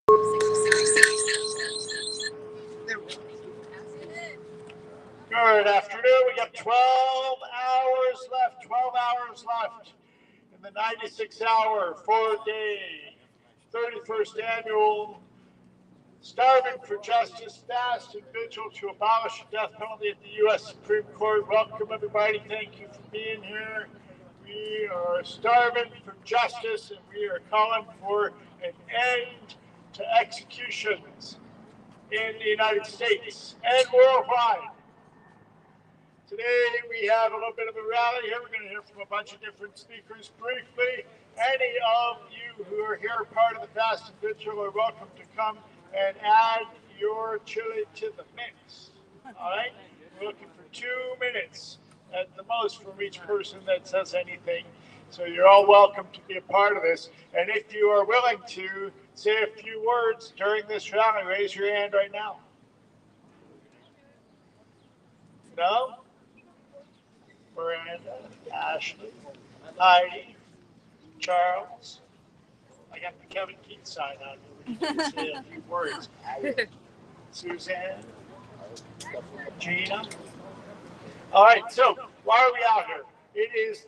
Good afternoon. We got 12 hours left. 12 hours left in the 96-hour, 4-day, 31st annual Starving for Justice Fast and Vigil to Abolish the Death Penalty at the U.S. Supreme Court. Welcome, everybody. Thank you for being here. We are starving for justice, and we are calling for an end to executions in the United States and worldwide. Today we have a little bit of a rally here. We're going to hear from a bunch of different speakers briefly. Any of you who are here part of the Fast and Vigil are welcome to come and add your chili to the mix. All right? We're looking for 2 minutes at the most from each person that says anything. So you're all welcome to be a part of this. And if you are willing to say a few words during this rally, raise your hand right now. No? Miranda, Ashley, Heidi, Charles. I got the Kevin Keats sign on here. We can say a few words. Suzanne, Gina. All right, so why are we out here? It is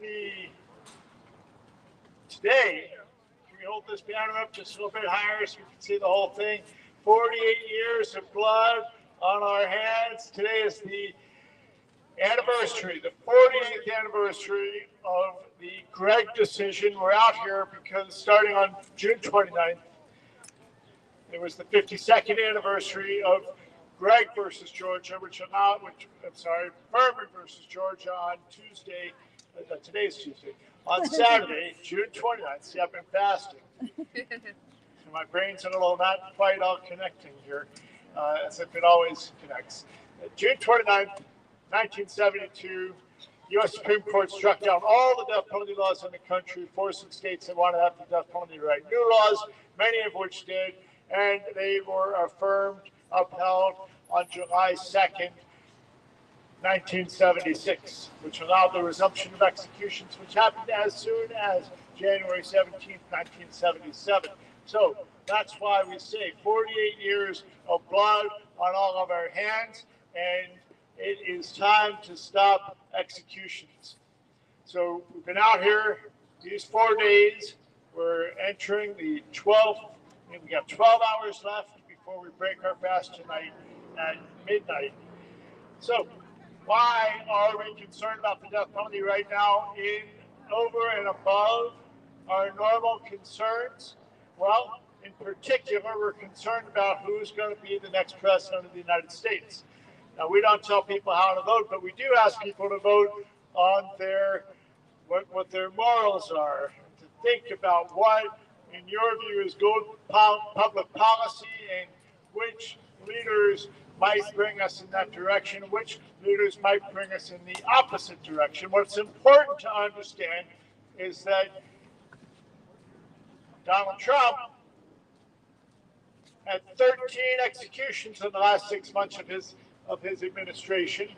today, can we hold this banner up just a little bit higher so we can see the whole thing? 48 years of blood on our hands. Today is the anniversary, the 48th anniversary of the Gregg decision. We're out here because starting on June 29th, it was the 52nd anniversary of Gregg versus Georgia, Furman versus Georgia on Tuesday. Today's Tuesday. On Saturday, June 29th. See, I've been fasting. So my brain's a little not quite all connecting here, as if it always connects. June 29th, 1972, U.S. Supreme Court struck down all the death penalty laws in the country, forcing states that want to have the death penalty to write new laws, many of which did, and they were upheld on July 2nd, 1976, which allowed the resumption of executions, which happened as soon as January 17th, 1977. So that's why we say 48 years of blood on all of our hands, and it is time to stop executions. So we've been out here these 4 days. We're entering the 12th. We got 12 hours left before we break our fast tonight at midnight. So why are we concerned about the death penalty right now over and above our normal concerns? Well, in particular, we're concerned about who's going to be the next president of the United States. Now, we don't tell people how to vote, but we do ask people to vote on what their morals are, to think about what, in your view, is good public policy and which leaders might bring us in that direction, which leaders might bring us in the opposite direction. What's important to understand is that Donald Trump had 13 executions in the last 6 months of his administration,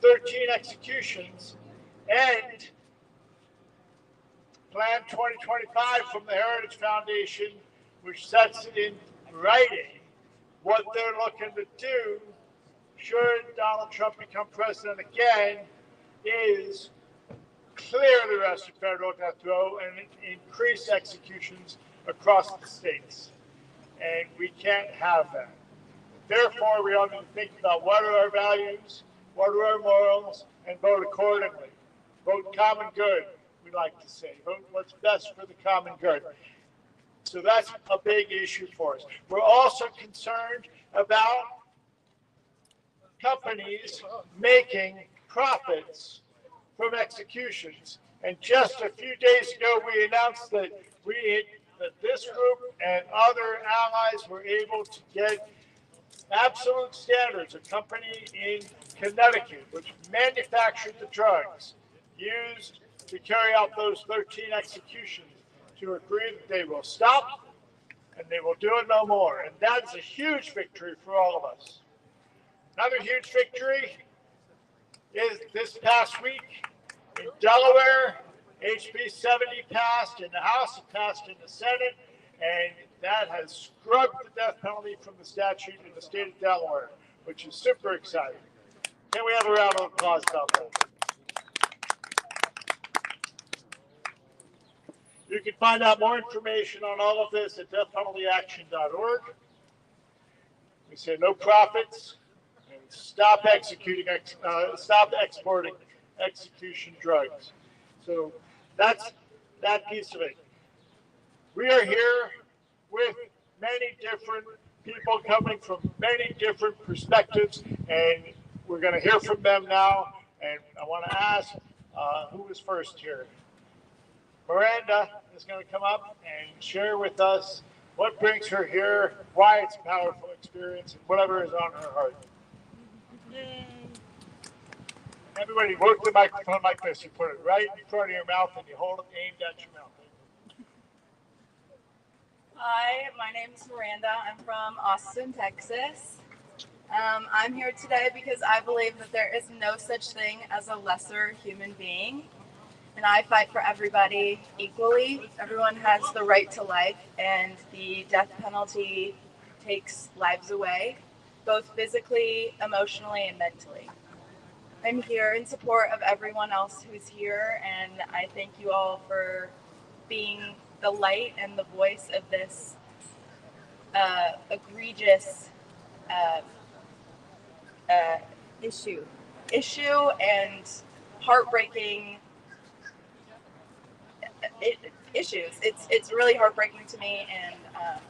13 executions, and Plan 2025 from the Heritage Foundation, which sets in writing what they're looking to do should Donald Trump become president again, is clear the rest of federal death row and increase executions across the states. And we can't have that. Therefore, we ought to think about what are our values, what are our morals, and vote accordingly. Vote common good, we like to say. Vote what's best for the common good. So that's a big issue for us. We're also concerned about companies making profits from executions. And just a few days ago, we announced that this group and other allies were able to get Absolute Standards, a company in Connecticut, which manufactured the drugs used to carry out those 13 executions, to agree that they will stop and they will do it no more. And that is a huge victory for all of us. Another huge victory is this past week in Delaware, HB 70 passed in the House, it passed in the Senate, and that has scrubbed the death penalty from the statute in the state of Delaware, which is super exciting. Can we have a round of applause about that? You can find out more information on all of this at deathpenaltyaction.org. We say no profits and stop exporting execution drugs. So that's that piece of it. We are here with many different people coming from many different perspectives, and we're going to hear from them now. And I want to ask who was first here. Miranda is going to come up and share with us what brings her here, why it's a powerful experience, and whatever is on her heart. Yay. Everybody, work the microphone like this. You put it right in front of your mouth and you hold it aimed at your mouth. Hi, my name is Miranda. I'm from Austin, Texas. I'm here today because I believe that there is no such thing as a lesser human being. And I fight for everybody equally. Everyone has the right to life, and the death penalty takes lives away, both physically, emotionally, and mentally. I'm here in support of everyone else who's here, and I thank you all for being the light and the voice of this egregious issue and heartbreaking issues. It's really heartbreaking to me, and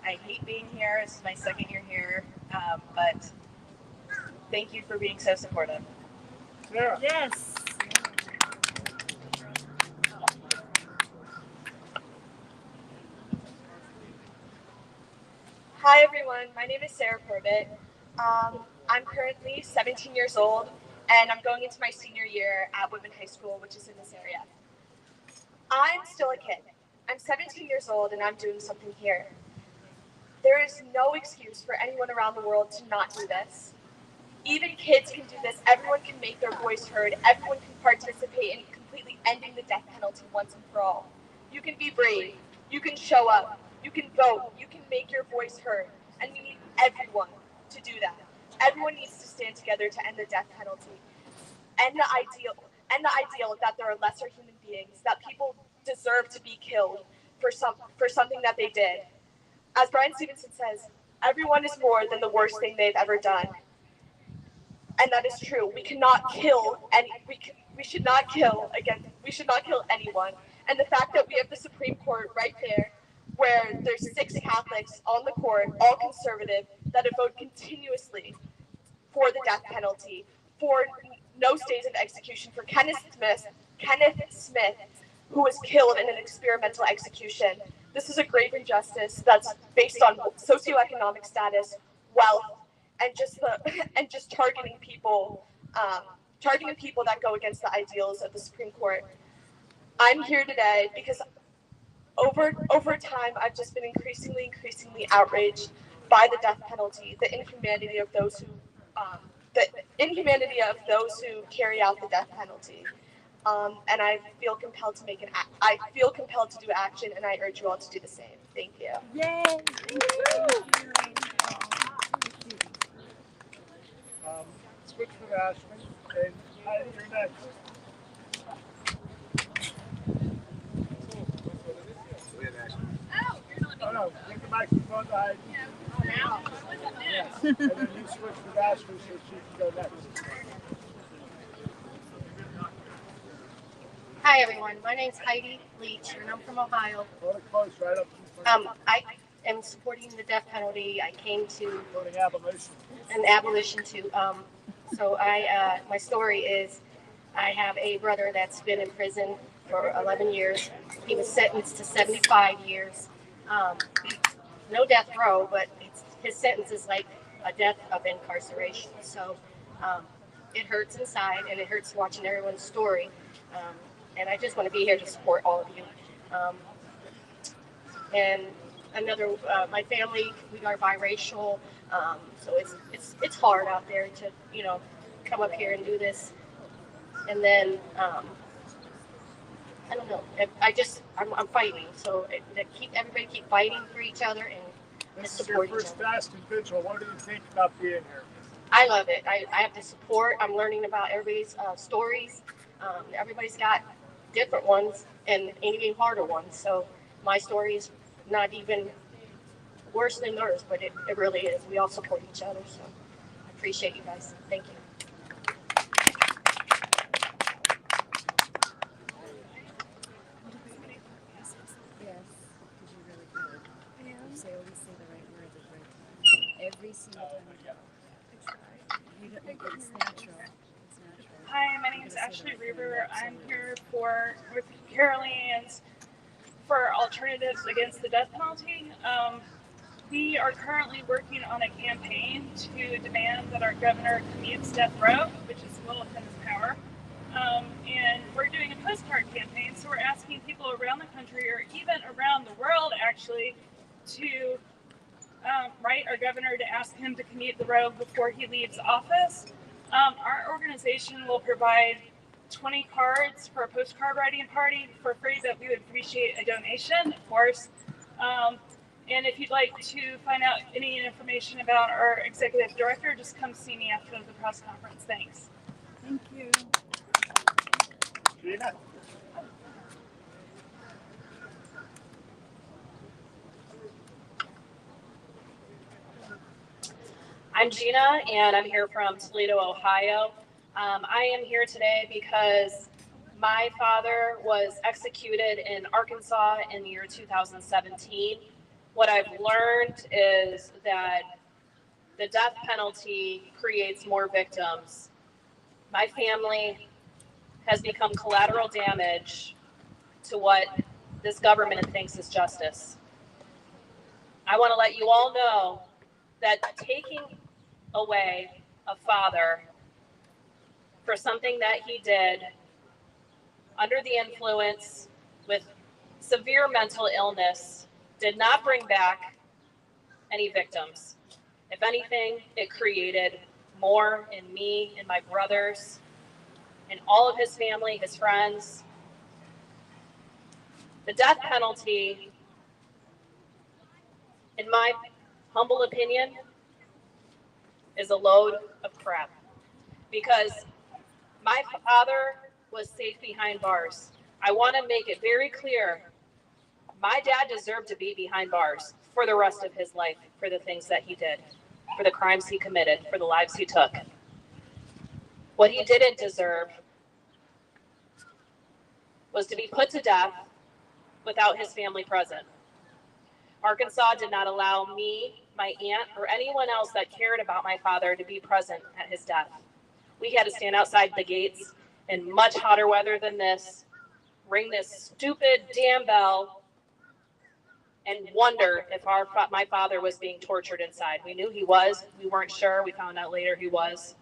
I hate being here. This is my second year here, but thank you for being so supportive. Sarah. Yes. Hi everyone, my name is Sarah Corbett. I'm currently 17 years old, and I'm going into my senior year at Whitman High School, which is in this area. I'm still a kid. I'm 17 years old, and I'm doing something here. There is no excuse for anyone around the world to not do this. Even kids can do this. Everyone can make their voice heard. Everyone can participate in completely ending the death penalty once and for all. You can be brave. You can show up. You can vote. You can make your voice heard. And we need everyone to do that. Everyone needs to stand together to end the death penalty. End the ideal that there are lesser human beings, that people deserve to be killed for something that they did. As Brian Stevenson says, everyone is more than the worst thing they've ever done. And that is true. We cannot kill we should not kill anyone. And the fact that we have the Supreme Court right there, where there's 6 Catholics on the court, all conservative, that have voted continuously for the death penalty, for no stays of execution for Kenneth Smith, who was killed in an experimental execution. This is a grave injustice that's based on socioeconomic status, wealth, and just targeting people that go against the ideals of the Supreme Court. I'm here today because over time I've just been increasingly outraged by the death penalty, the inhumanity of those who carry out the death penalty. And I feel compelled to do action, and I urge you all to do the same. Thank you. Yay! Switch with Ashman, and Heidi, you're next. Oh, no, give the microphone to Heidi. Yes. And then you switch with Ashman so she can go next. Hi everyone, my name's Heidi Leach and I'm from Ohio. Hold it close, right up to the front. I am supporting the death penalty. I came to Voting abolition. an abolition too. So my story is I have a brother that's been in prison for 11 years. He was sentenced to 75 years. No death row, but his sentence is like a death of incarceration. So it hurts inside, and it hurts watching everyone's story. And I just want to be here to support all of you. And my family, we are biracial, so it's hard out there to come up here and do this. And then I don't know. I'm fighting. So everybody keep fighting for each other and This is your support each first other. fasting vigil. What do you think about being here? I love it. I have the support. I'm learning about everybody's stories. Everybody's got different ones and even harder ones. So my story is not even worse than theirs, but it really is. We all support each other. So I appreciate you guys. Thank you. Yes, because you really could. You say always say the right words at the right time. Every single time you talk. You don't, it's natural. It's natural. Hi, my name is Ashley Reber. I'm here with Carolinians for Alternatives Against the Death Penalty. We are currently working on a campaign to demand that our governor commutes death row, which is well within his power. And we're doing a postcard campaign, so we're asking people around the country, or even around the world actually, to write our governor to ask him to commute the row before he leaves office. Our organization will provide 20 cards for a postcard writing party for free, but we would appreciate a donation, of course. And if you'd like to find out any information about our executive director, just come see me after the press conference. Thanks. Thank you. Gina? I'm Gina, and I'm here from Toledo, Ohio. I am here today because my father was executed in Arkansas in the year 2017. What I've learned is that the death penalty creates more victims. My family has become collateral damage to what this government thinks is justice. I want to let you all know that taking away a father for something that he did under the influence with severe mental illness did not bring back any victims. If anything, it created more in me and my brothers and all of his family, his friends. The death penalty, in my humble opinion, is a load of crap, because my father was safe behind bars. I want to make it very clear, my dad deserved to be behind bars for the rest of his life, for the things that he did, for the crimes he committed, for the lives he took. What he didn't deserve was to be put to death without his family present. Arkansas did not allow me, my aunt, or anyone else that cared about my father to be present at his death. We had to stand outside the gates in much hotter weather than this, ring this stupid damn bell, and wonder if my father was being tortured inside. We knew he was. We weren't sure. We found out later he was.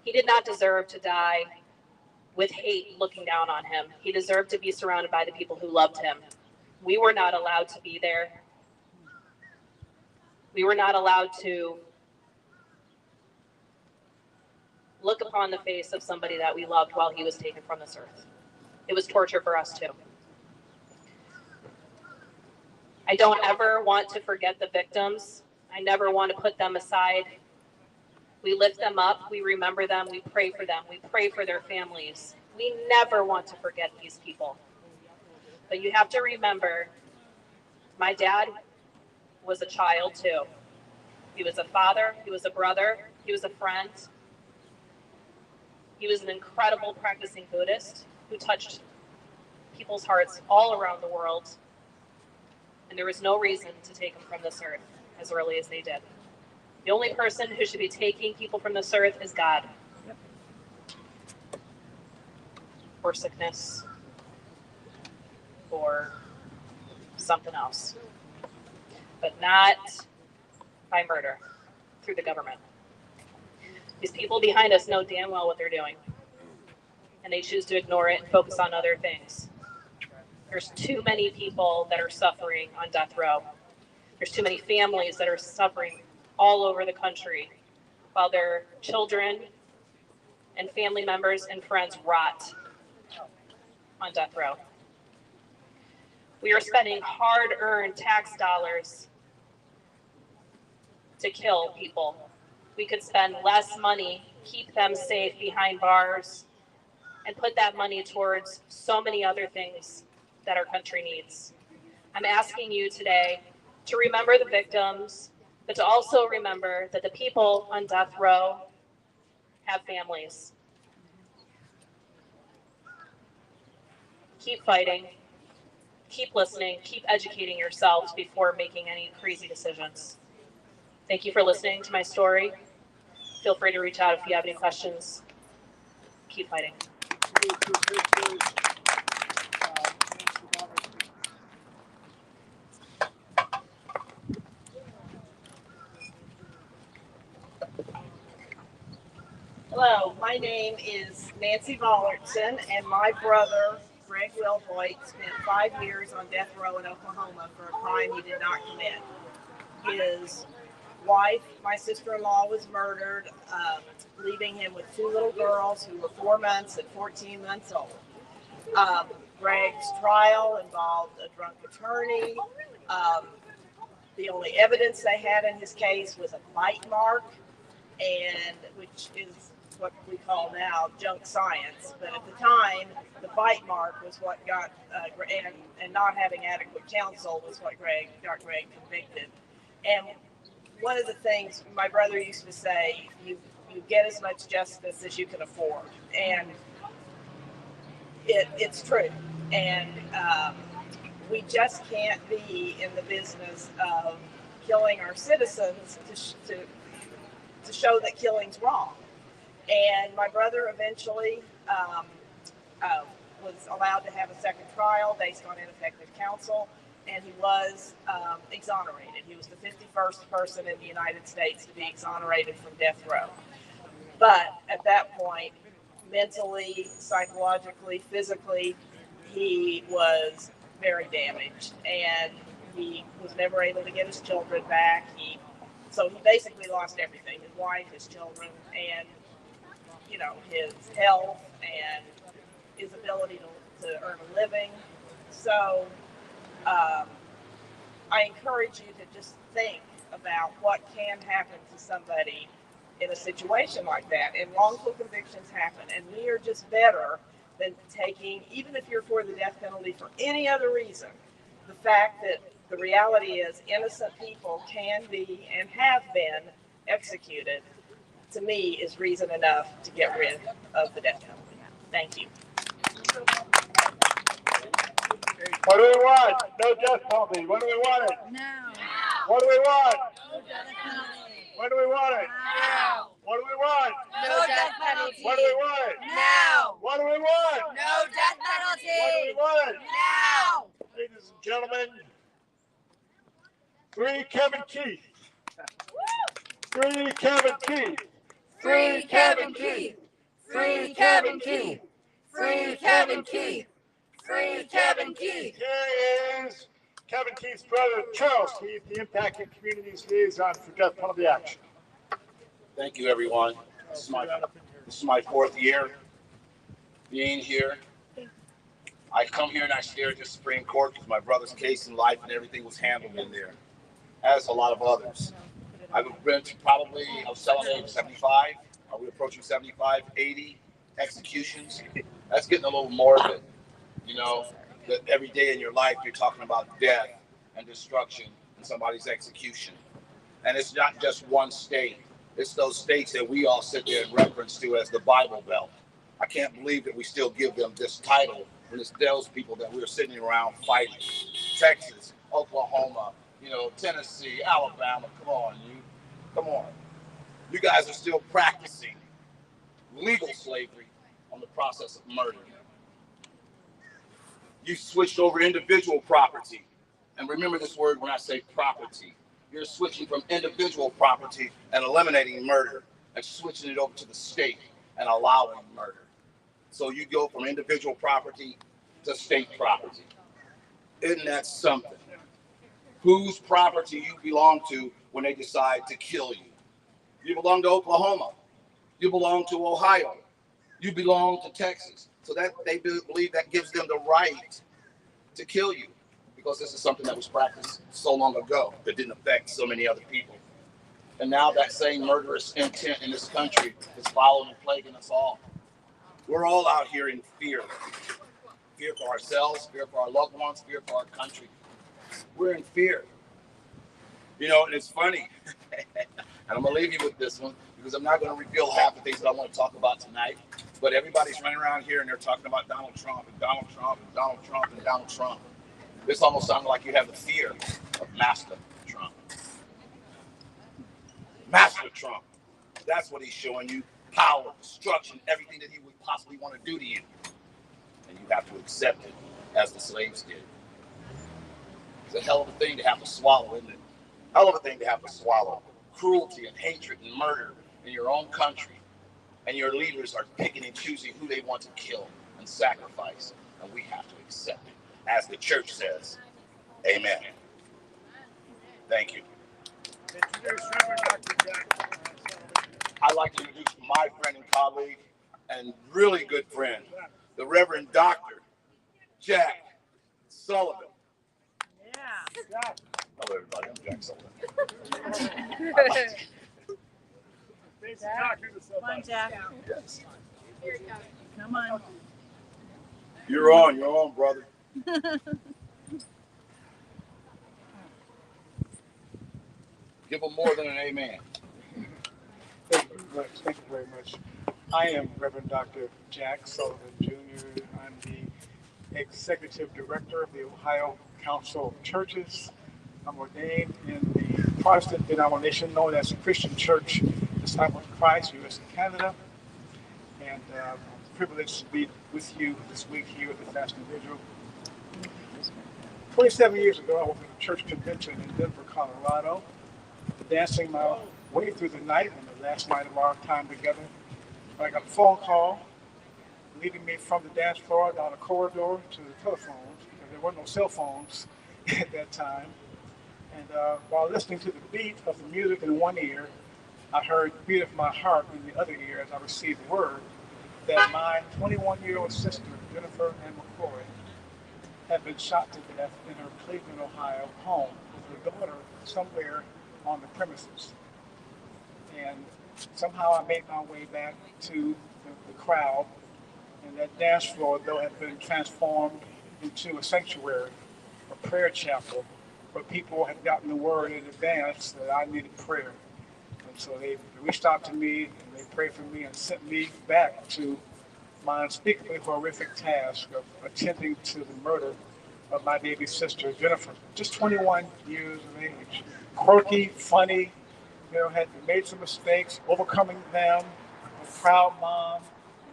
He did not deserve to die with hate looking down on him. He deserved to be surrounded by the people who loved him. We were not allowed to be there. We were not allowed to look upon the face of somebody that we loved while he was taken from this earth. It was torture for us too. I don't ever want to forget the victims. I never want to put them aside. We lift them up, we remember them, we pray for them, we pray for their families. We never want to forget these people. But you have to remember, my dad was a child too. He was a father, he was a brother, he was a friend. He was an incredible practicing Buddhist who touched people's hearts all around the world. And there was no reason to take him from this earth as early as they did. The only person who should be taking people from this earth is God. Yep. Or sickness. Or something else. But not by murder through the government. These people behind us know damn well what they're doing. And they choose to ignore it and focus on other things. There's too many people that are suffering on death row. There's too many families that are suffering all over the country while their children and family members and friends rot. on death row. We are spending hard-earned tax dollars to kill people. We could spend less money, keep them safe behind bars, and put that money towards so many other things that our country needs. I'm asking you today to remember the victims, but to also remember that the people on death row have families. Keep fighting, keep listening, keep educating yourselves before making any crazy decisions. Thank you for listening to my story. Feel free to reach out if you have any questions. Keep fighting. Hello, my name is Nancy Vollertson, and my brother, Greg Wilhoit, spent 5 years on death row in Oklahoma for a crime he did not commit. His wife, my sister-in-law, was murdered, leaving him with 2 little girls who were 4 months and 14 months old. Greg's trial involved a drunk attorney. The only evidence they had in his case was a bite mark, and which is what we call now junk science. But at the time, the bite mark was what got, and not having adequate counsel was what got Greg convicted. And one of the things my brother used to say, you get as much justice as you can afford. And it's true. And we just can't be in the business of killing our citizens to show that killing's wrong. And my brother eventually was allowed to have a second trial based on ineffective counsel, and he was exonerated. He was the 51st person in the United States to be exonerated from death row. But at that point, mentally, psychologically, physically, he was very damaged, and he was never able to get his children back. So he basically lost everything: his wife, his children, and his health and his ability to earn a living. So I encourage you to just think about what can happen to somebody in a situation like that. And wrongful convictions happen, and we are just better than taking, even if you're for the death penalty for any other reason, the fact that the reality is innocent people can be and have been executed, to me, is reason enough to get rid of the death penalty. Thank you. What do we want? No death penalty. When do we want it? Now. What do we want? No death penalty. When do we want it? Now. What do we want? No death penalty. When do we want it? Now. What do we want? No death penalty. What do we want? Now. Ladies and gentlemen, free Kevin Keith. Free Kevin Keith. Free Kevin Keith. Free Kevin Keith. Free Kevin Keith. Free Kevin Keith. Here is Kevin Keith's brother, Charles Keith, the Impacted Communities Liaison for Death Penalty Action. Thank you, everyone. This is my 4th year being here. I come here and I stare at the Supreme Court because my brother's case in life and everything was handled in there, as a lot of others. I've been to probably, I was telling age 75, are we approaching 75, 80 executions? That's getting a little morbid, that every day in your life you're talking about death and destruction and somebody's execution. And it's not just one state. It's those states that we all sit there in reference to as the Bible Belt. I can't believe that we still give them this title when it's those people that we're sitting around fighting. Texas, Oklahoma, Tennessee, Alabama, come on. You guys are still practicing legal slavery on the process of murder. You switched over individual property. And remember this word when I say property. You're switching from individual property and eliminating murder and switching it over to the state and allowing murder. So you go from individual property to state property. Isn't that something? Whose property you belong to when they decide to kill you? You belong to Oklahoma. You belong to Ohio. You belong to Texas. So that they do believe that gives them the right to kill you, because this is something that was practiced so long ago that didn't affect so many other people. And now that same murderous intent in this country is following and plaguing us all. We're all out here in fear. Fear for ourselves, fear for our loved ones, fear for our country. We're in fear. You know, and it's funny. And I'm going to leave you with this one because I'm not going to reveal half the things that I want to talk about tonight. But everybody's running around here and they're talking about Donald Trump and Donald Trump and Donald Trump and Donald Trump. This almost sounds like you have the fear of Master Trump. Master Trump. That's what he's showing you. Power, destruction, everything that he would possibly want to do to you. And you have to accept it as the slaves did. It's a hell of a thing to have to swallow, isn't it? Hell of a thing to have to swallow. Cruelty and hatred and murder in your own country. And your leaders are picking and choosing who they want to kill and sacrifice. And we have to accept it. As the church says, amen. Thank you. I'd like to introduce my friend and colleague and really good friend, the Reverend Dr. Jack Sullivan. Yeah. Hello, everybody. I'm Jack Sullivan. Come on, Jack. Yes. Come on. You're on, brother. Give them more than an amen. Thank you very much. I am Reverend Dr. Jack Sullivan Jr. I'm the Executive Director of the Ohio Council of Churches. I'm ordained in the Protestant denomination known as the Christian Church Disciples of Christ, U.S. and Canada. And I'm privileged to be with you this week here at the Fasting Vigil. 27 years ago, I was at a church convention in Denver, Colorado, dancing my way through the night on the last night of our time together. I got a phone call leading me from the dance floor down a corridor to the telephones, because there were no cell phones at that time. And while listening to the beat of the music in one ear, I heard the beat of my heart in the other ear as I received word that my 21-year-old sister, Jennifer Ann McCoy, had been shot to death in her Cleveland, Ohio home with her daughter somewhere on the premises. And somehow I made my way back to the crowd, and that dance floor, though, had been transformed into a sanctuary, a prayer chapel, where people had gotten the word in advance that I needed prayer. And so they reached out to me, and they prayed for me and sent me back to my unspeakably horrific task of attending to the murder of my baby sister, Jennifer, just 21 years of age. Quirky, funny, had made some mistakes, overcoming them, a proud mom,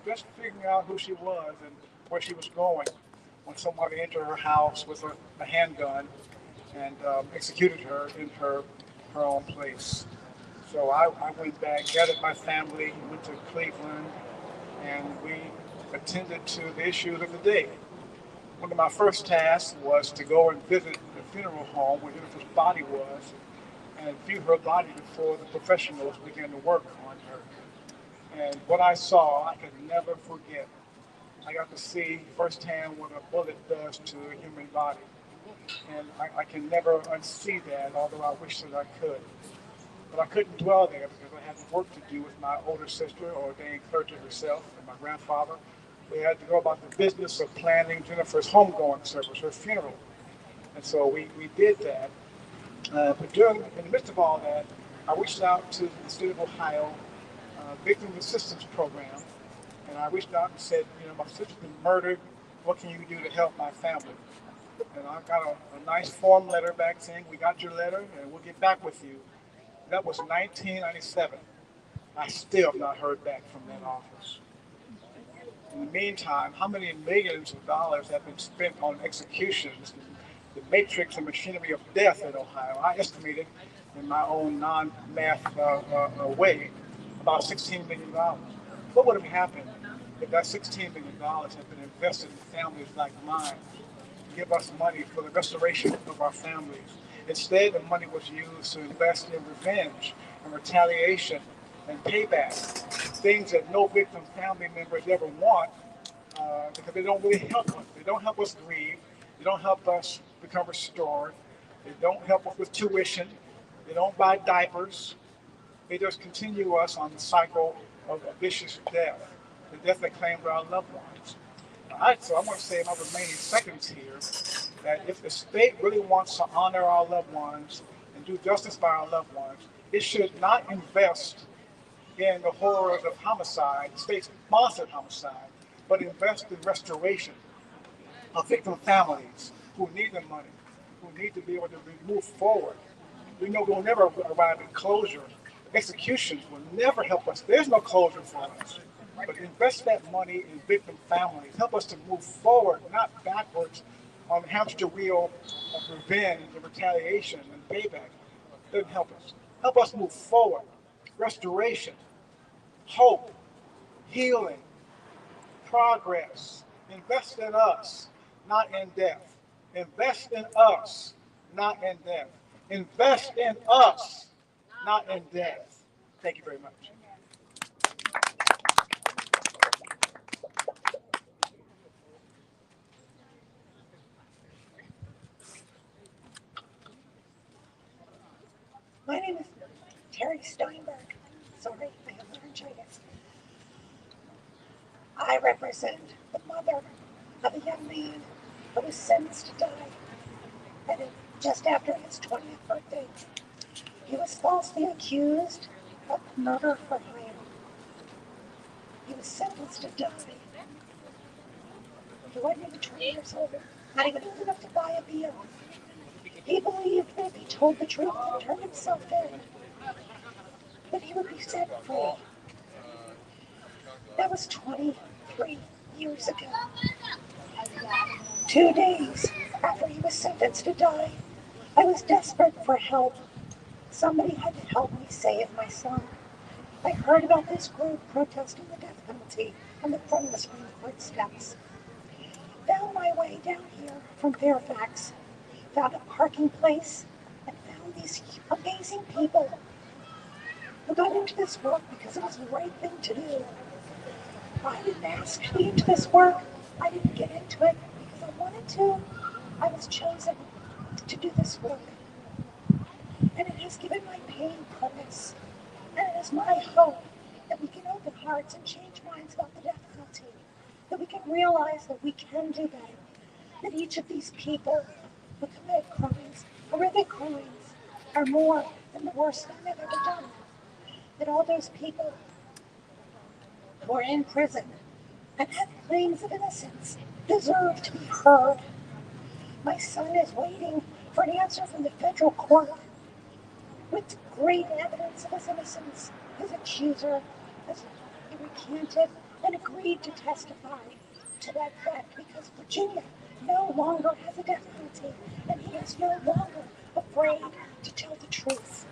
just figuring out who she was and where she was going when somebody entered her house with a handgun and executed her in her own place. So I went back, gathered my family, went to Cleveland, and we attended to the issues of the day. One of my first tasks was to go and visit the funeral home where Jennifer's body was and view her body before the professionals began to work on her. And what I saw, I could never forget. I got to see firsthand what a bullet does to a human body. And I can never unsee that, although I wish that I could. But I couldn't dwell there because I had work to do with my older sister, ordained clergy herself, and my grandfather. We had to go about the business of planning Jennifer's homegoing service, her funeral. And so we did that. But in the midst of all that, I reached out to the state of Ohio Victim Assistance Program, and I reached out and said, my sister's been murdered. What can you do to help my family? And I got a nice form letter back saying, we got your letter, and we'll get back with you. That was 1997. I still have not heard back from that office. In the meantime, how many millions of dollars have been spent on executions, the matrix and machinery of death in Ohio? I estimated in my own non-math way about $16 million. What would have happened if that $16 million had been invested in families like mine to give us money for the restoration of our families? Instead, the money was used to invest in revenge and retaliation and payback, things that no victim family members ever want because they don't really help us. They don't help us grieve. They don't help us become restored. They don't help us with tuition. They don't buy diapers. They just continue us on the cycle of a vicious death, the death they claim for our loved ones. All right, so I'm going to say in my remaining seconds here that if the state really wants to honor our loved ones and do justice by our loved ones, it should not invest in the horrors of homicide, state-sponsored homicide, but invest in restoration of victim families who need the money, who need to be able to move forward. We know we'll never arrive at closure. Executions will never help us. There's no closure for us. But invest that money in victim families. Help us to move forward, not backwards on the hamster wheel of revenge and retaliation and payback. Doesn't help us. Help us move forward. Restoration, hope, healing, progress. Invest in us, not in death. Invest in us, not in death. Invest in us, not in death. Thank you very much. My name is Terry Steinberg. Sorry, I have laryngitis. I represent the mother of a young man who was sentenced to die just after his 20th birthday. He was falsely accused of murder for hire. He was sentenced to die. He wasn't even 20 years old, not even old enough to buy a beer. He believed that if he told the truth and turned himself in, that he would be set free. That was 23 years ago. 2 days after he was sentenced to die, I was desperate for help. Somebody had to help me save my son. I heard about this group protesting the death penalty on the front of the Supreme Court steps. Found my way down here from Fairfax, found a parking place, and found these amazing people who got into this work because it was the right thing to do. I didn't ask to be into this work. I didn't get into it because I wanted to. I was chosen to do this work. And it has given my pain purpose. And it is my hope that we can open hearts and change minds about the death penalty. That we can realize that we can do better. That each of these people who commit crimes, horrific crimes, are more than the worst thing they've ever done. That all those people who are in prison and have claims of innocence deserve to be heard. My son is waiting for an answer from the federal court with great evidence of his innocence. His accuser has recanted and agreed to testify to that fact because Virginia no longer has a death penalty and he is no longer afraid to tell the truth.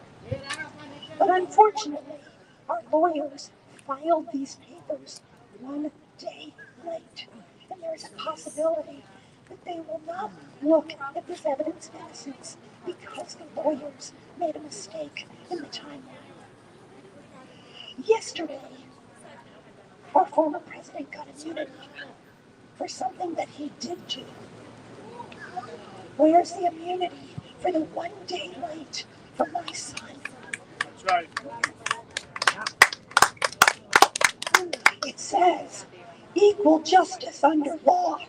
But unfortunately, our lawyers filed these papers 1 day late, and there is a possibility that they will not look at this evidence of innocence because the lawyers made a mistake in the timeline. Yesterday, our former president got immunity for something that he did do. Where's the immunity for the 1 day late for my son? That's right. It says equal justice under law.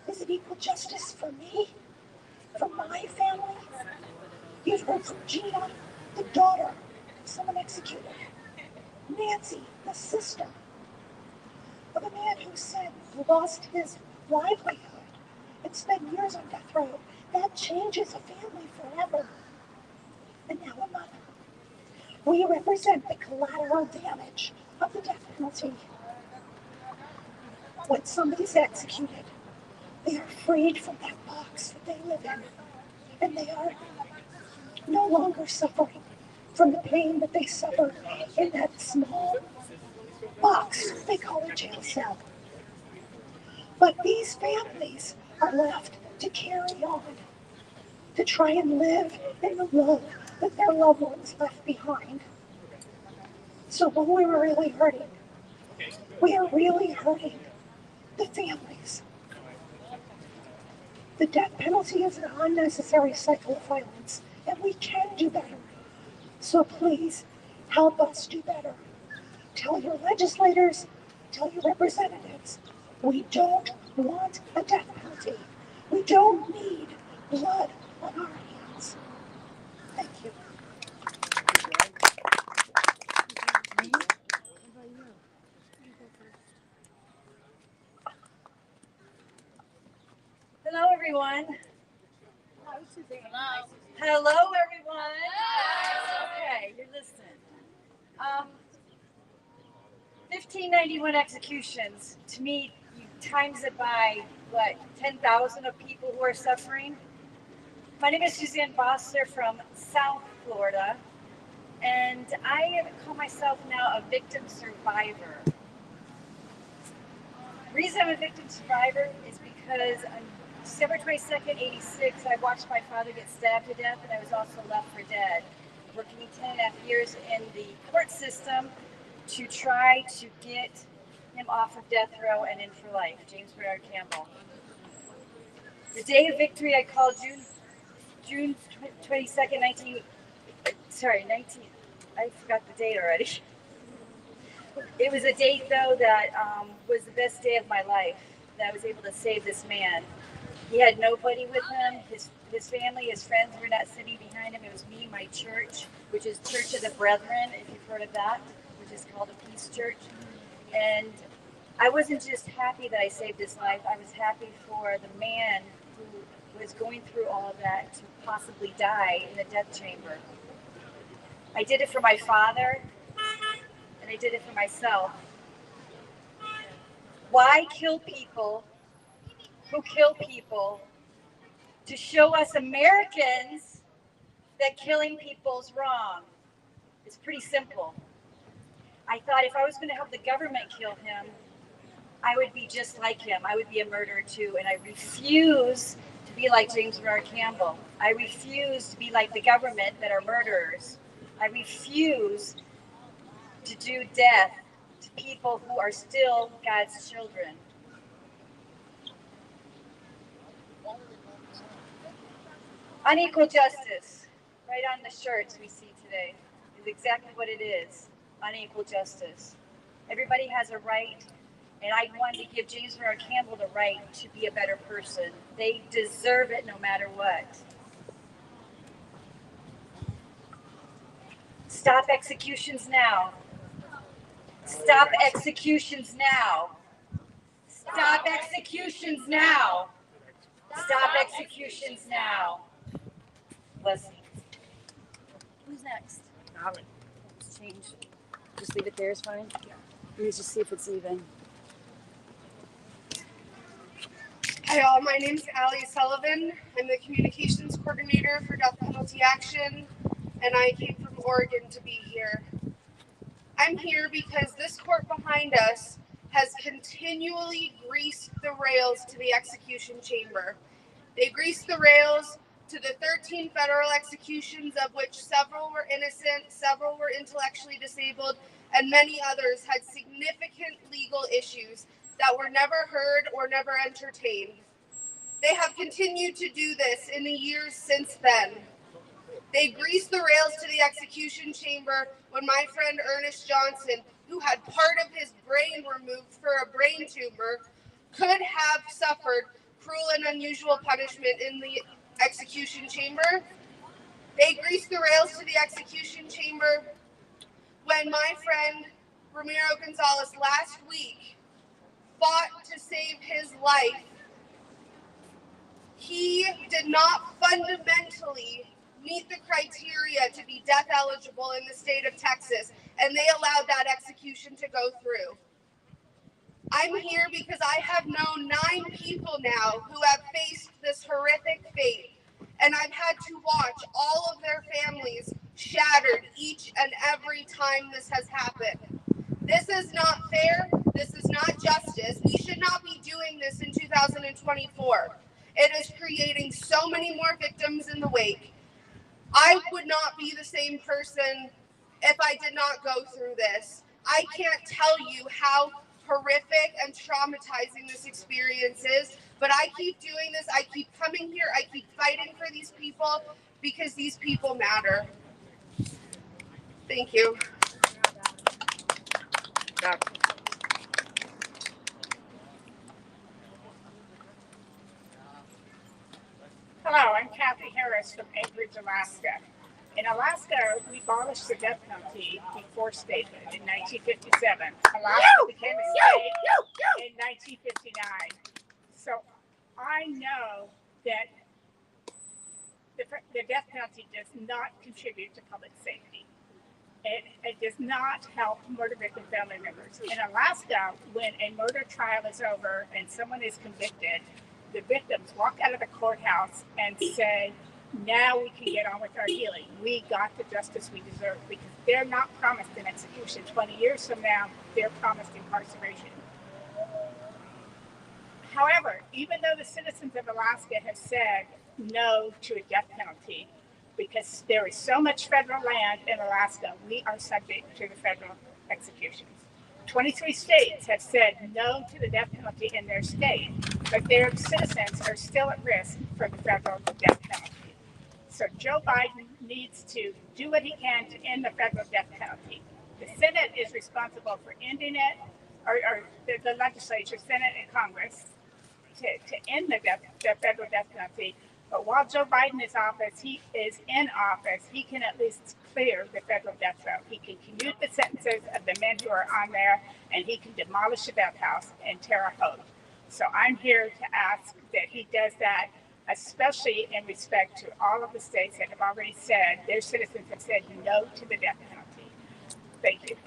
Is it equal justice for me? For my family? You've heard from Gina, the daughter of someone executed. Nancy, the sister of a man who said he lost his livelihood and spent years on death row. That changes a family forever. And now a mother. We represent the collateral damage of the death penalty. When somebody's executed, they are freed from that box that they live in. And they are no longer suffering from the pain that they suffered in that small box they call a jail cell. But these families are left to carry on, to try and live in the love that their loved ones left behind. So when we were really hurting, we are really hurting the families. The death penalty is an unnecessary cycle of violence, and we can do better. So please, help us do better. Tell your legislators, tell your representatives, we don't want a death penalty. We don't need blood on our hands. Thank you. Hello, everyone. Hello, everyone. Okay, you're listening. 1591 executions. To me, you times it by, 10,000 of people who are suffering. My name is Suzanne Foster from South Florida, and I call myself now a victim survivor. The reason I'm a victim survivor is because on December 22nd, 86, I watched my father get stabbed to death, and I was also left for dead, working 10.5 years in the court system to try to get him off of death row and in for life, James Bernard Campbell. The day of victory I call June 22nd, 19, I forgot the date already. It was a date, though, that was the best day of my life, that I was able to save this man. He had nobody with him. His family, his friends were not sitting behind him. It was me, my church, which is Church of the Brethren, if you've heard of that, which is called a peace church. And I wasn't just happy that I saved his life. I was happy for the man who was going through all of that to possibly die in the death chamber. I did it for my father, and I did it for myself. Why kill people who kill people to show us Americans that killing people's wrong? It's pretty simple. I thought if I was going to have the government kill him, I would be just like him. I would be a murderer too, and I refuse to be like James Bernard Campbell. I refuse to be like the government that are murderers. I refuse to do death to people who are still God's children. Unequal justice, right on the shirts we see today, is exactly what it is, unequal justice. Everybody has a right, and I wanted to give James Bernard Campbell the right to be a better person. They deserve it no matter what. Stop executions now. Stop executions now. Stop executions now. Stop executions now. Blessings. Who's next? Let's change. Just leave it there is fine? Yeah. Let me just see if it's even. Hi all, my name is Allie Sullivan. I'm the communications coordinator for Death Penalty Action, and I came from Oregon to be here. I'm here because this court behind us has continually greased the rails to the execution chamber. They greased the rails to the 13 federal executions, of which several were innocent, several were intellectually disabled, and many others had significant legal issues that were never heard or never entertained. They have continued to do this in the years since then. They greased the rails to the execution chamber when my friend Ernest Johnson, who had part of his brain removed for a brain tumor, could have suffered cruel and unusual punishment in the execution chamber. They greased the rails to the execution chamber when my friend Ramiro Gonzalez last week fought to save his life. He did not fundamentally meet the criteria to be death eligible in the state of Texas, and they allowed that execution to go through. I'm here because I have known 9 people now who have faced this horrific fate, and I've had to watch all of their families shattered each and every time this has happened. This is not fair. This is not justice. We should not be doing this in 2024. It is creating so many more victims in the wake. I would not be the same person if I did not go through this. I can't tell you how horrific and traumatizing this experience is. But I keep doing this. I keep coming here. I keep fighting for these people because these people matter. Thank you. Hello, I'm Kathy Harris from Anchorage, Alaska. In Alaska, we abolished the death penalty before statehood in 1957. Alaska became a state in 1959. So I know that the death penalty does not contribute to public safety. It does not help murder victim family members. In Alaska, when a murder trial is over and someone is convicted, the victims walk out of the courthouse and say, now we can get on with our healing. We got the justice we deserve, because they're not promised an execution. 20 years from now, they're promised incarceration. However, even though the citizens of Alaska have said no to a death penalty, because there is so much federal land in Alaska, we are subject to the federal executions. 23 states have said no to the death penalty in their state, but their citizens are still at risk for the federal death penalty. So Joe Biden needs to do what he can to end the federal death penalty. The Senate is responsible for ending it, or the legislature, Senate and Congress, to end the federal death penalty. But while Joe Biden is in office, he can at least clear the federal death row. He can commute the sentences of the men who are on there, and he can demolish the death house in Terre Haute. So I'm here to ask that he does that, especially in respect to all of the states that have already said, their citizens have said no to the death penalty. Thank you.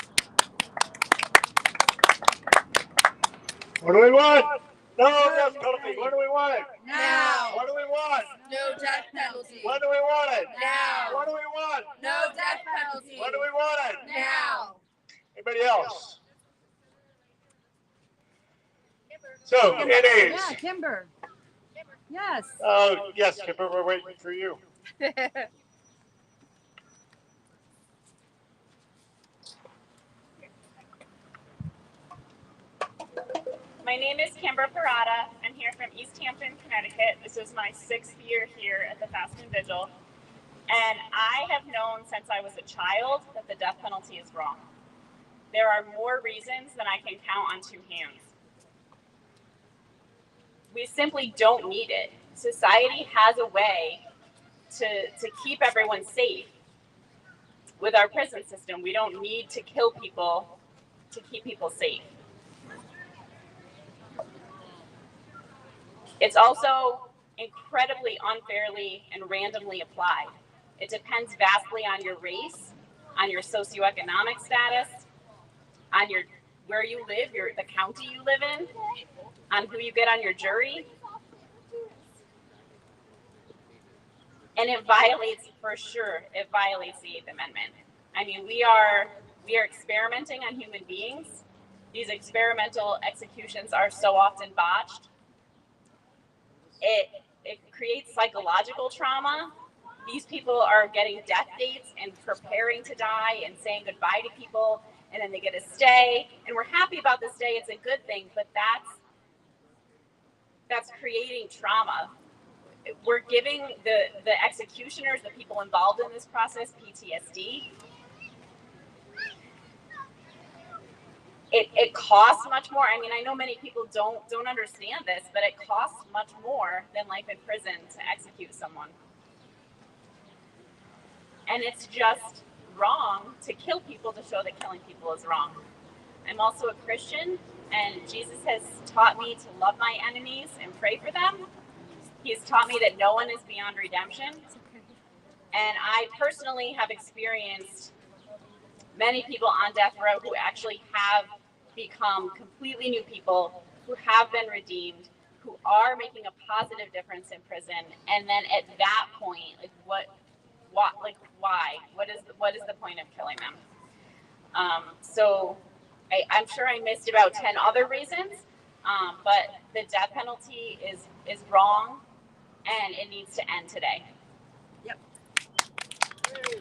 What do we want? No death penalty. When do we want it? Now. What do we want? No death penalty. When do we want it? Now. What do we want? No death penalty. When do we want it? Now. Anybody else? So, it is. Yeah, Kimber. Yes. Oh, yes, Kipper, we're waiting for you. My name is Kimber Parada. I'm here from East Hampton, Connecticut. This is my 6th year here at the Fast and Vigil. And I have known since I was a child that the death penalty is wrong. There are more reasons than I can count on 2 hands. We simply don't need it. Society has a way to keep everyone safe. With our prison system, we don't need to kill people to keep people safe. It's also incredibly unfairly and randomly applied. It depends vastly on your race, on your socioeconomic status, on where you live, the county you live in, on who you get on your jury. And it violates, for sure, it violates the 8th Amendment. I mean, we are experimenting on human beings. These experimental executions are so often botched. It creates psychological trauma. These people are getting death dates and preparing to die and saying goodbye to people, and then they get a stay. And we're happy about the stay, it's a good thing, but that's creating trauma. We're giving the executioners, the people involved in this process, PTSD. It costs much more. I mean, I know many people don't understand this, but it costs much more than life in prison to execute someone. And it's just wrong to kill people to show that killing people is wrong. I'm also a Christian, and Jesus has taught me to love my enemies and pray for them. He's taught me that no one is beyond redemption. And I personally have experienced many people on death row who actually have become completely new people, who have been redeemed, who are making a positive difference in prison. And then at that point, why? What is the point of killing them? So I'm sure I missed about 10 other reasons, but the death penalty is wrong, and it needs to end today. Yep.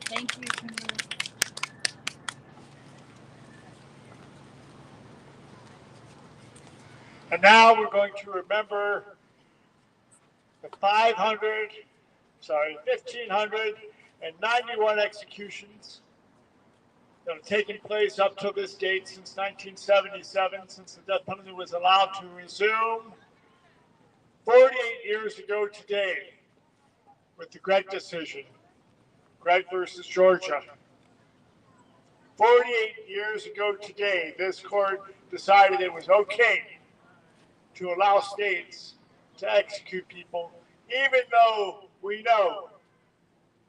Thank you, Kimber. And now we're going to remember the 1,591 executions that have taken place up to this date since 1977, since the death penalty was allowed to resume 48 years ago today with the Gregg decision, Gregg versus Georgia. 48 years ago today, this court decided it was okay to allow states to execute people, even though we know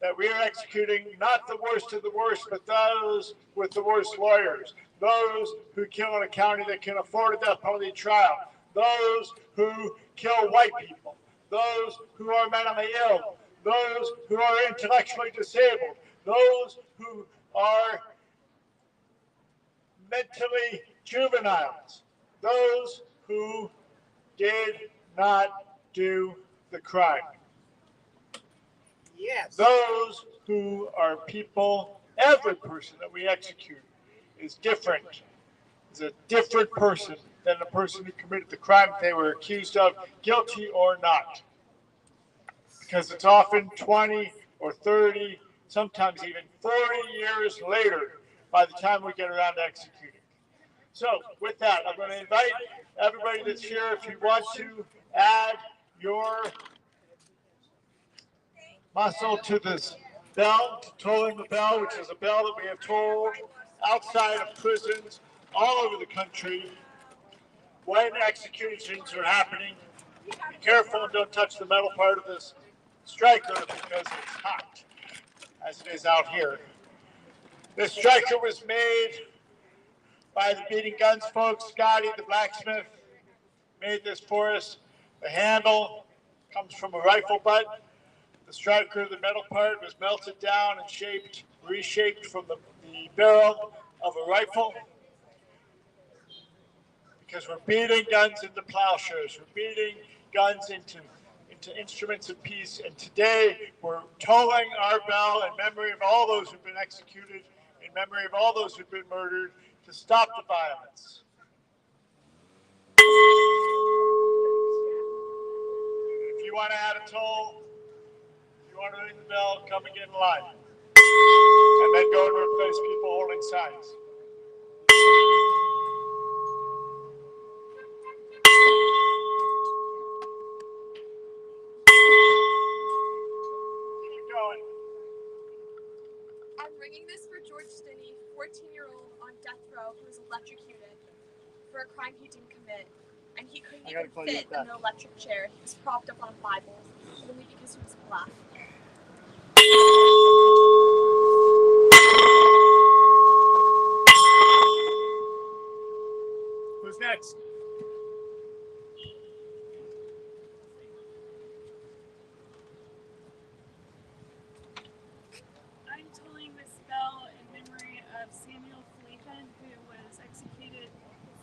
that we are executing not the worst of the worst, but those with the worst lawyers, those who kill in a county that can afford a death penalty trial, those who kill white people, those who are mentally ill, those who are intellectually disabled, those who are mentally juveniles, those who did not do the crime. Yes. Those who are people, every person that we execute is different, is a different person than the person who committed the crime they were accused of, guilty or not. Because it's often 20 or 30, sometimes even 40 years later by the time we get around to executing. So with that, I'm going to invite everybody that's here, if you want to add your muscle to this bell, tolling the bell, which is a bell that we have tolled outside of prisons all over the country when executions are happening. Be careful and don't touch the metal part of this striker because it's hot, as it is out here. This striker was made by the Beating Guns folks. Scotty, the blacksmith, made this for us. The handle comes from a rifle butt. The striker, the metal part, was melted down and reshaped from the barrel of a rifle. Because we're beating guns into plowshares, we're beating guns into instruments of peace, and today we're tolling our bell in memory of all those who've been executed, in memory of all those who've been murdered, to stop the violence. If you want to add a toll, if you want to ring the bell, come and get in line. And then go and replace people holding signs. Keep going. I'm ringing this for George Stinney, 14-year-old on death row who was electrocuted for a crime he didn't commit. And he couldn't even fit in an electric chair. He was propped up on a Bible, only because he was black. Who's next? I'm tolling this bell in memory of Samuel Felipen, who was executed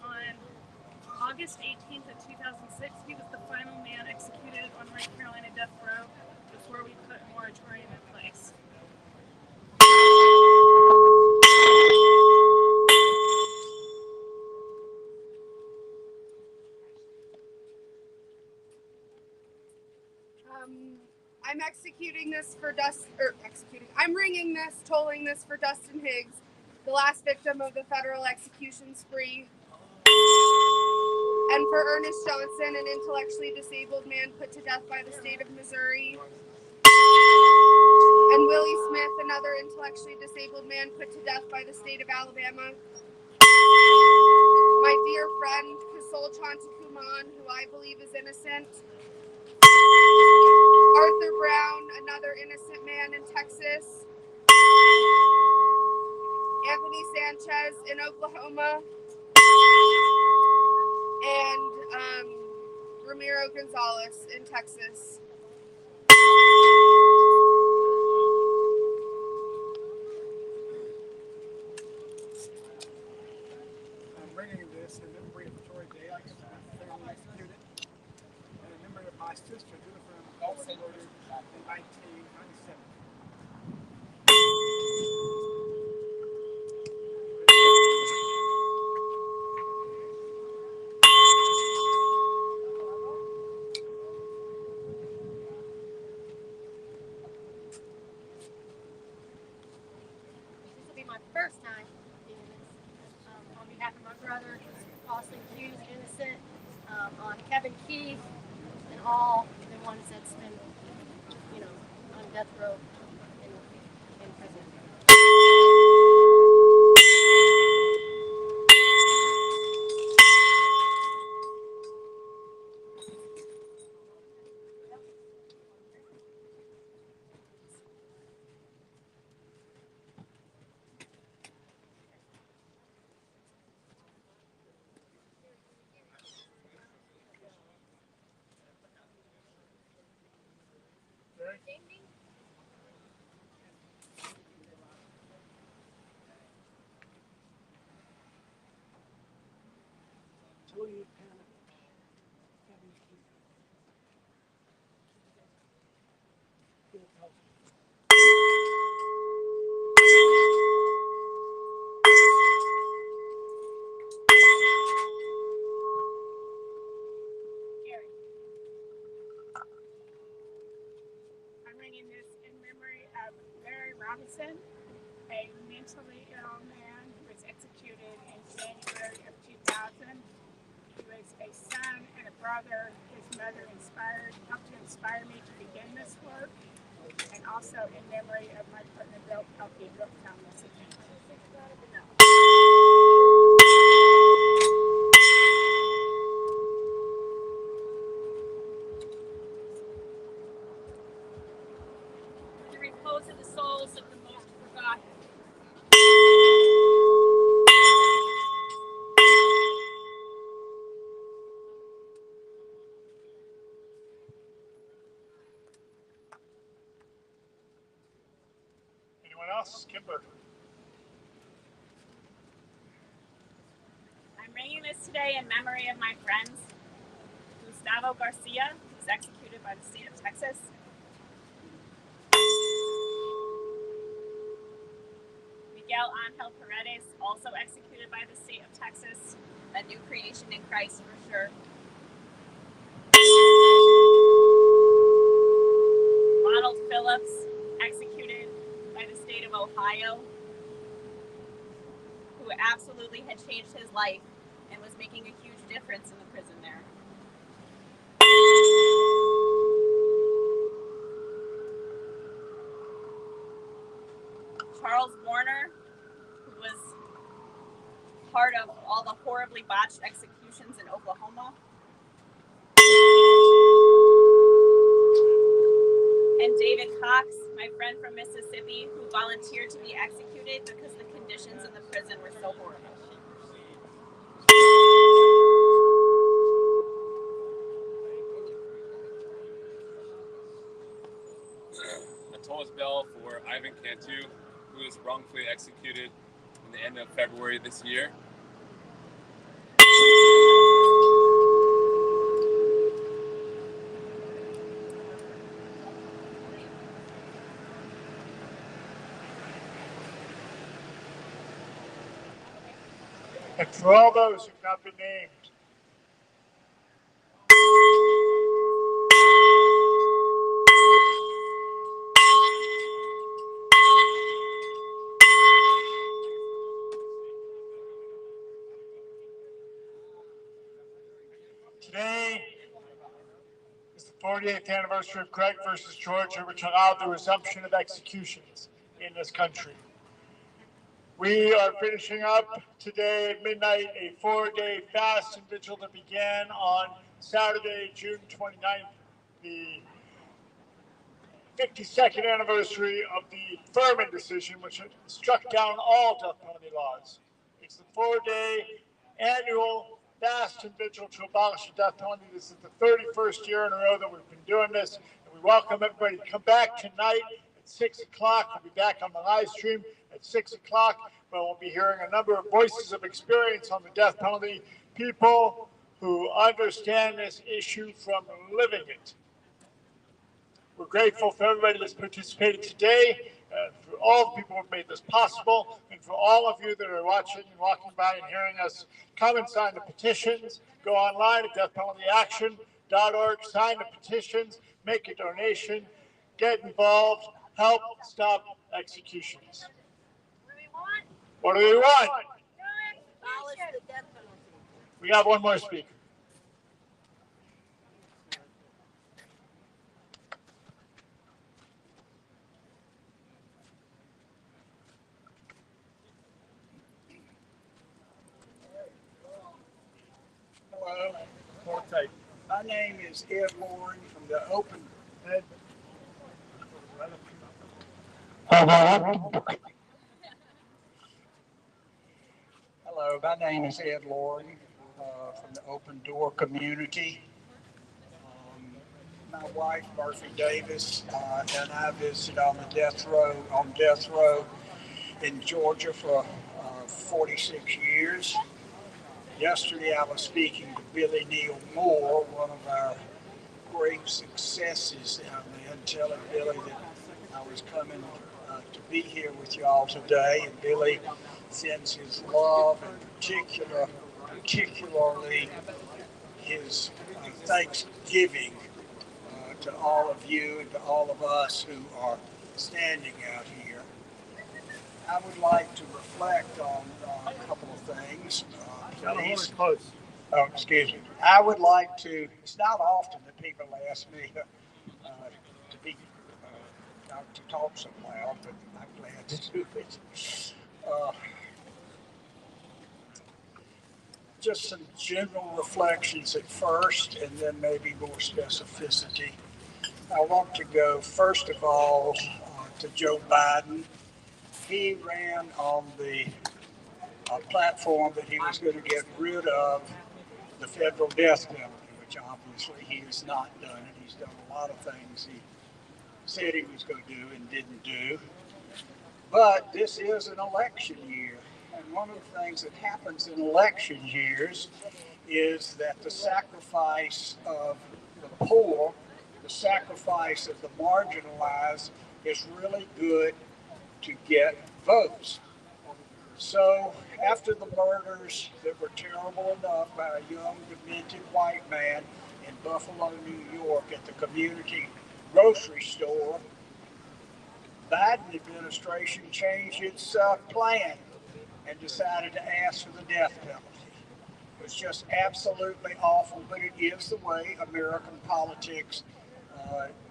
on August 18th of 2006. He was the final man executed on North Carolina death row before we put a moratorium in place. I'm executing this for I'm ringing this, tolling this for Dustin Higgs, the last victim of the federal execution spree, and for Ernest Johnson, an intellectually disabled man put to death by the state of Missouri, and Willie Smith, another intellectually disabled man put to death by the state of Alabama. My dear friend, Kasol Chantakuman, who I believe is innocent. Arthur Brown, another innocent man in Texas. Anthony Sanchez in Oklahoma. And Ramiro Gonzalez in Texas. I'm ringing this in memory of Troy Day, I got my family executed, and in memory of my sister, Jennifer, who was murdered in 1997. first time being this. On behalf of my brother, who's falsely accused, innocent, on Kevin Keith, and all the ones that's been, on death row in prison. I'm reading this in memory of Larry Robinson, a mentally ill man who was executed in January of 2000. He was a son and a brother. His mother helped to inspire me to begin this work, and also in memory of my partner Bill Pelkey, Bill Thomas. To repose in the souls of the most forgotten. Anyone else? Kimber. I'm reading this today in memory of my friends Gustavo Garcia, who was executed by the state of Texas. Miguel Angel Paredes, also executed by the state of Texas. A new creation in Christ for sure. Ronald Phillips, executed by the state of Ohio, who absolutely had changed his life and was making a huge difference in the prison there. Charles Warner, who was part of all the horribly botched executions in Oklahoma. And David Cox, my friend from Mississippi, who volunteered to be executed because the conditions in the prison were so horrible. A toller's bell for Ivan Cantu, who was wrongfully executed in the end of February this year. And for all those who've not been named, today is the 48th anniversary of Craig versus Georgia, which allowed the resumption of executions in this country. We are finishing up today at midnight a 4-day fast and vigil that began on Saturday, June 29th, the 52nd anniversary of the Furman decision, which struck down all death penalty laws. It's the 4-day annual fast and vigil to abolish the death penalty. This is the 31st year in a row that we've been doing this, and we welcome everybody to come back tonight at 6 o'clock. We'll be back on the live stream at 6 o'clock, but we'll be hearing a number of voices of experience on the death penalty, people who understand this issue from living it. We're grateful for everybody that's participated today, for all the people who have made this possible, and for all of you that are watching and walking by and hearing us. Come and sign the petitions. Go online at deathpenaltyaction.org, sign the petitions, make a donation, get involved, help stop executions. What do we want? Abolish the death penalty. We have one more speaker. Hello. My name is Ed Warren from the Open. Ed. Hello, my name is Ed Warren from the Open Door community. My wife, Murphy Davis, and I visited on death row in Georgia for 46 years. Yesterday, I was speaking to Billy Neal Moore, one of our great successes down there, and telling Billy that I was coming to be here with y'all today. And Billy sends his love, and particularly his thanksgiving to all of you and to all of us who are standing out here. I would like to reflect on a couple of things. Please. Oh, excuse me. I would like to, it's not often that people ask me not to talk so loud, but I'm glad to do it. Just some general reflections at first, and then maybe more specificity. I want to go, first of all, to Joe Biden. He ran on the platform that he was going to get rid of the federal death penalty, which obviously he has not done. And he's done a lot of things he said he was going to do and didn't do. But this is an election year. And one of the things that happens in election years is that the sacrifice of the poor, the sacrifice of the marginalized is really good to get votes. So after the murders that were terrible enough by a young, demented white man in Buffalo, New York at the community grocery store, Biden administration changed its plan and decided to ask for the death penalty. It was just absolutely awful, but it is the way American politics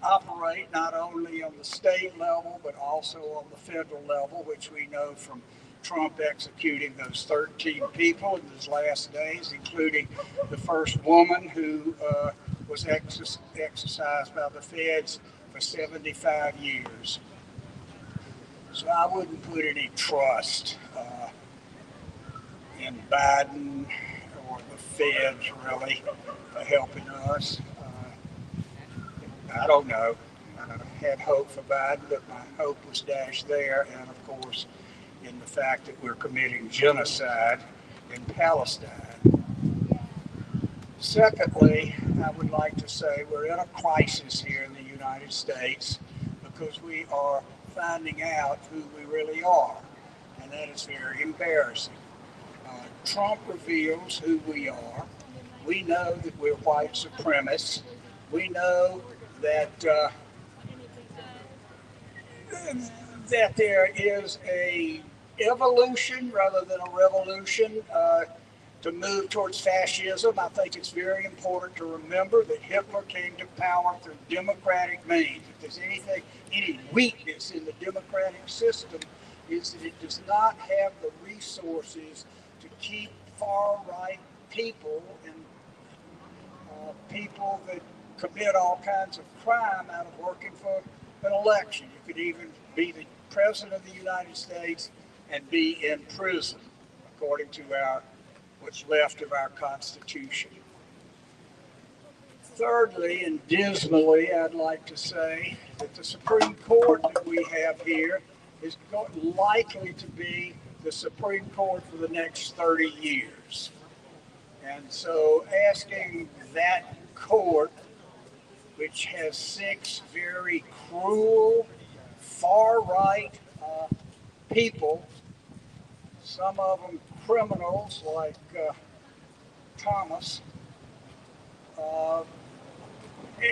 operate, not only on the state level, but also on the federal level, which we know from Trump executing those 13 people in his last days, including the first woman who was exercised by the feds for 75 years. So I wouldn't put any trust in Biden or the feds really for helping us. I don't know. I had hope for Biden, but my hope was dashed there, and of course in the fact that we're committing genocide in Palestine. Secondly, I would like to say we're in a crisis here in the United States because we are finding out who we really are, and that is very embarrassing. Trump reveals who we are. We know that we're white supremacists. We know that that there is a evolution rather than a revolution to move towards fascism. I think it's very important to remember that Hitler came to power through democratic means. If there's any weakness in the democratic system, is that it does not have the resources to keep far-right people and people that commit all kinds of crime out of working for an election. You could even be the president of the United States and be in prison, according to what's left of our Constitution. Thirdly, and dismally, I'd like to say that the Supreme Court that we have here is likely to be the Supreme Court for the next 30 years. And so asking that court, which has 6 very cruel, far-right people, some of them criminals like Thomas,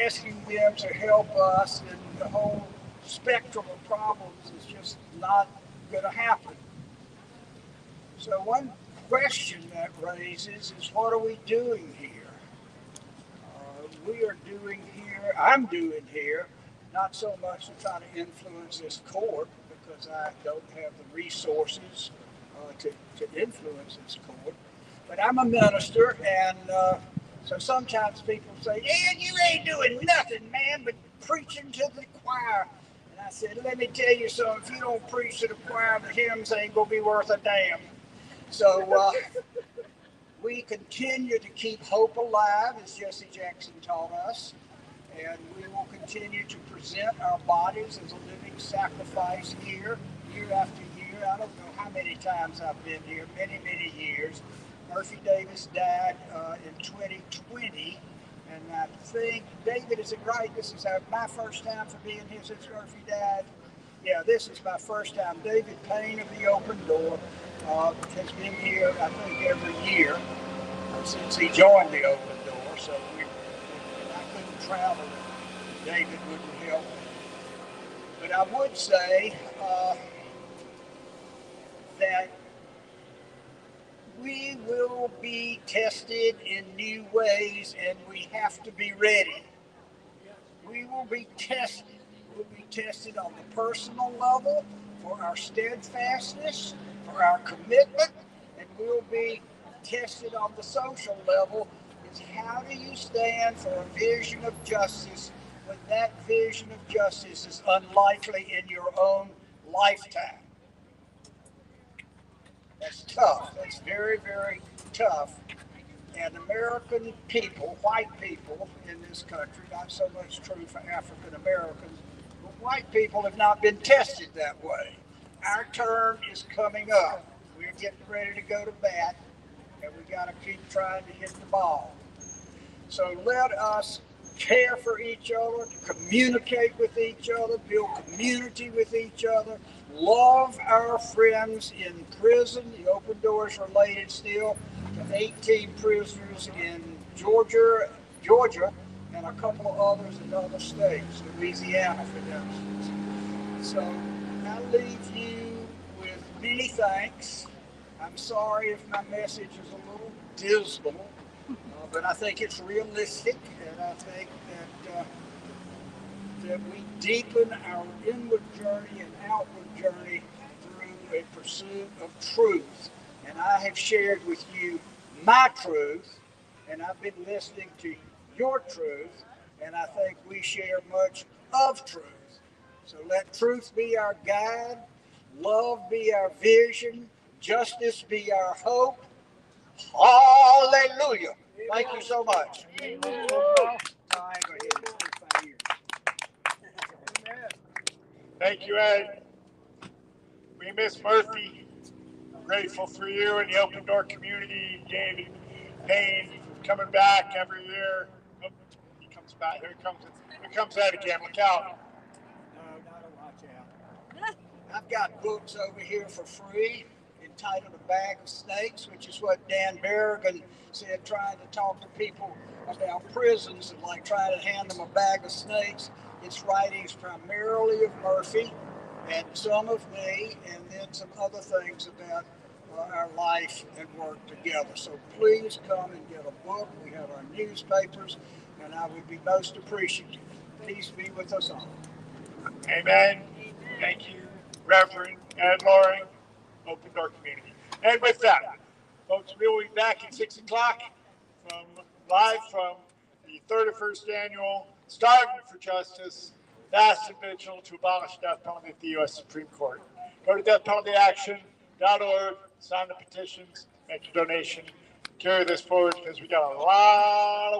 asking them to help us in the whole spectrum of problems is just not going to happen. So one question that raises is, what are we doing here? We are doing here, I'm doing here, not so much to try to influence this court, because I don't have the resources to influence this court, but I'm a minister, and so sometimes people say, "Yeah, you ain't doing nothing, man, but preaching to the choir." And I said, "Let me tell you something, if you don't preach to the choir, the hymns ain't going to be worth a damn." So we continue to keep hope alive, as Jesse Jackson taught us, and we will continue to present our bodies as a living sacrifice year after year. I don't know how many times I've been here, many, many years. Murphy Davis died in 2020, and I think, David, is it right? This is my first time for being here since Murphy died. Yeah, this is my first time. David Payne of the Open Door has been here, I think, every year since he joined the Open Door. So I couldn't travel if David wouldn't help me. But I would say that we will be tested in new ways, and we have to be ready. We will be tested. We'll be tested on the personal level for our steadfastness, for our commitment, and we'll be tested on the social level. Is how do you stand for a vision of justice when that vision of justice is unlikely in your own lifetime? That's tough. That's very, very tough. And American people, white people in this country, not so much true for African Americans, but white people have not been tested that way. Our turn is coming up. We're getting ready to go to bat, and we got to keep trying to hit the ball. So let us care for each other, communicate with each other, build community with each other, love our friends in prison. The Open Door is related still to 18 prisoners in Georgia, and a couple of others in other states, Louisiana, for instance. So I leave you with many thanks. I'm sorry if my message is a little dismal, but I think it's realistic, and I think that we deepen our inward journey and outward journey through a pursuit of truth. And I have shared with you my truth, and I've been listening to your truth, and I think we share much of truth. So let truth be our guide, love be our vision, justice be our hope. Hallelujah. Thank you so much. Thank you, Ed. We miss Murphy. Grateful for you and the Open Door community. David Payne coming back every year. Oh, he comes back. Here comes Ed again. Look out. No, not a watch out. I've got books over here for free entitled A Bag of Snakes, which is what Dan Berrigan said, trying to talk to people about prisons and like trying to hand them a bag of snakes. It's writings primarily of Murphy and some of me, and then some other things about our life and work together. So please come and get a book. We have our newspapers, and I would be most appreciative. Peace be with us all. Amen. Thank you, Reverend Ed Loring, Open Door Community. And with that, folks, we will be back at 6 o'clock live from the 31st annual Starving for Justice Fast and Vigil to Abolish Death Penalty at the U.S. Supreme Court. Go to deathpenaltyaction.org, sign the petitions, make a donation, carry this forward because we got a lot of